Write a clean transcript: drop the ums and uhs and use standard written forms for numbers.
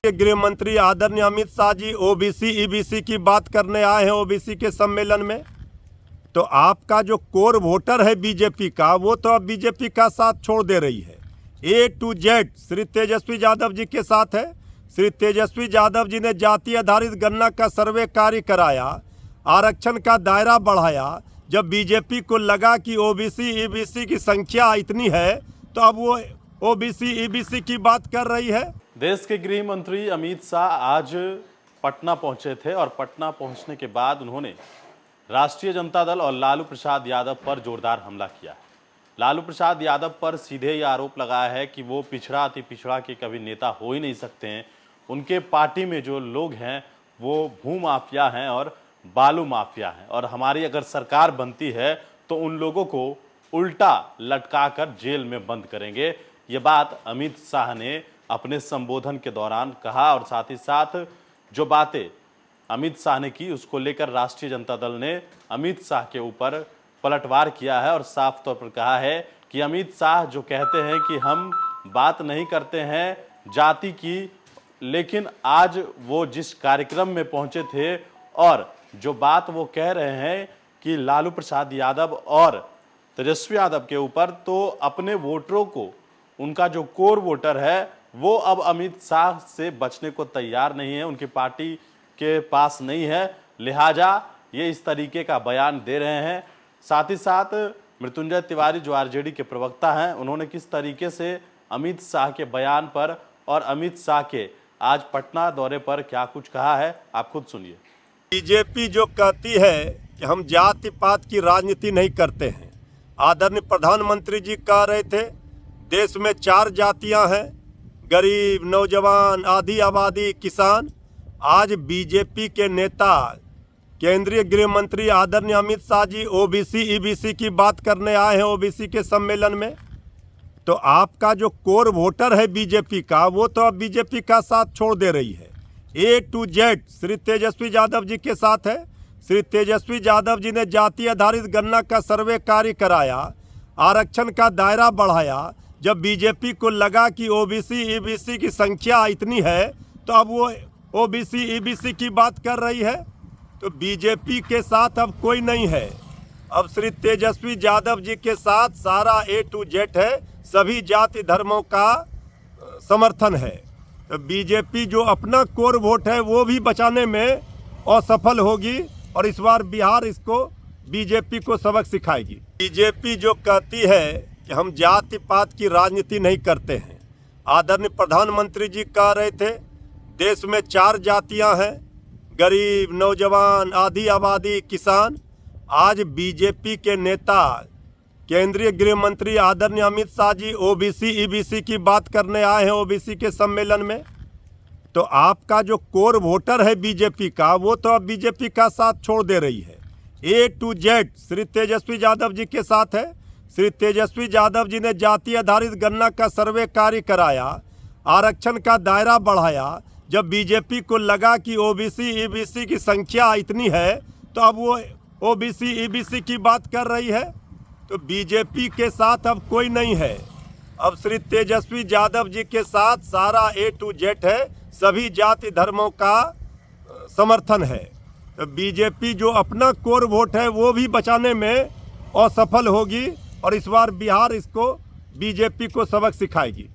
गृह मंत्री आदरणीय अमित शाह जी ओबीसी ईबीसी की बात करने आए हैं ओबीसी के सम्मेलन में। तो आपका जो कोर वोटर है बीजेपी का, वो तो अब बीजेपी का साथ छोड़ दे रही है। ए टू जेड श्री तेजस्वी यादव जी के साथ है। श्री तेजस्वी यादव जी ने जाति आधारित गणना का सर्वे कार्य कराया, आरक्षण का दायरा बढ़ाया। जब बीजेपी को लगा कि ओबीसी ईबीसी की संख्या इतनी है, तो अब वो ओबीसी ईबीसी की बात कर रही है। देश के गृह मंत्री अमित शाह आज पटना पहुंचे थे और पटना पहुंचने के बाद उन्होंने राष्ट्रीय जनता दल और लालू प्रसाद यादव पर जोरदार हमला किया है। लालू प्रसाद यादव पर सीधे ये आरोप लगाया है कि वो पिछड़ा अति पिछड़ा के कभी नेता हो ही नहीं सकते हैं। उनके पार्टी में जो लोग हैं वो भू माफिया हैं और बालू माफिया हैं, और हमारी अगर सरकार बनती है तो उन लोगों को उल्टा लटकाकर जेल में बंद करेंगे। ये बात अमित शाह ने अपने संबोधन के दौरान कहा, और साथ ही साथ जो बातें अमित शाह ने की उसको लेकर राष्ट्रीय जनता दल ने अमित शाह के ऊपर पलटवार किया है और साफ तौर पर कहा है कि अमित शाह जो कहते हैं कि हम बात नहीं करते हैं जाति की, लेकिन आज वो जिस कार्यक्रम में पहुंचे थे और जो बात वो कह रहे हैं कि लालू प्रसाद यादव और तेजस्वी यादव के ऊपर, तो अपने वोटरों को, उनका जो कोर वोटर है वो अब अमित शाह से बचने को तैयार नहीं है, उनकी पार्टी के पास नहीं है, लिहाजा ये इस तरीके का बयान दे रहे हैं। साथ ही साथ मृत्युंजय तिवारी जो आरजेडी के प्रवक्ता हैं, उन्होंने किस तरीके से अमित शाह के बयान पर और अमित शाह के आज पटना दौरे पर क्या कुछ कहा है, आप खुद सुनिए। बीजेपी जो कहती है कि हम जाति पात की राजनीति नहीं करते हैं, आदरणीय प्रधानमंत्री जी कह रहे थे देश में 4 जातियां हैं, गरीब, नौजवान, आधी आबादी, किसान। आज बीजेपी के नेता केंद्रीय गृह मंत्री आदरणीय अमित शाह जी ओबीसी ईबीसी की बात करने आए हैं ओबीसी के सम्मेलन में। तो आपका जो कोर वोटर है बीजेपी का, वो तो अब बीजेपी का साथ छोड़ दे रही है। ए टू जेड श्री तेजस्वी यादव जी के साथ है। श्री तेजस्वी यादव जी ने जाति आधारित गणना का सर्वे कार्य कराया, आरक्षण का दायरा बढ़ाया। जब बीजेपी को लगा कि ओबीसी ईबीसी की संख्या इतनी है, तो अब वो ओबीसी ईबीसी की बात कर रही है। तो बीजेपी के साथ अब कोई नहीं है, अब श्री तेजस्वी यादव जी के साथ सारा ए टू जेड है, सभी जाति धर्मों का समर्थन है। तो बीजेपी जो अपना कोर वोट है वो भी बचाने में असफल होगी, और इस बार बिहार इसको बीजेपी को सबक सिखाएगी। बीजेपी जो कहती है कि हम जाति पात की राजनीति नहीं करते हैं, आदरणीय प्रधानमंत्री जी कह रहे थे देश में 4 जातियां हैं, गरीब, नौजवान, आधी आबादी, किसान। आज बीजेपी के नेता केंद्रीय गृह मंत्री आदरणीय अमित शाह जी ओबीसी ईबीसी की बात करने आए हैं ओबीसी के सम्मेलन में। तो आपका जो कोर वोटर है बीजेपी का, वो तो अब बीजेपी का साथ छोड़ दे रही है। ए टू जेड श्री तेजस्वी यादव जी के साथ है। श्री तेजस्वी यादव जी ने जाति आधारित गणना का सर्वे कार्य कराया, आरक्षण का दायरा बढ़ाया। जब बीजेपी को लगा कि ओबीसी ईबीसी की संख्या इतनी है, तो अब वो ओबीसी ईबीसी की बात कर रही है। तो बीजेपी के साथ अब कोई नहीं है, अब श्री तेजस्वी यादव जी के साथ सारा ए टू जेड है, सभी जाति धर्मों का समर्थन है। तो बीजेपी जो अपना कोर वोट है वो भी बचाने में असफल होगी, और इस बार बिहार इसको बीजेपी को सबक सिखाएगी।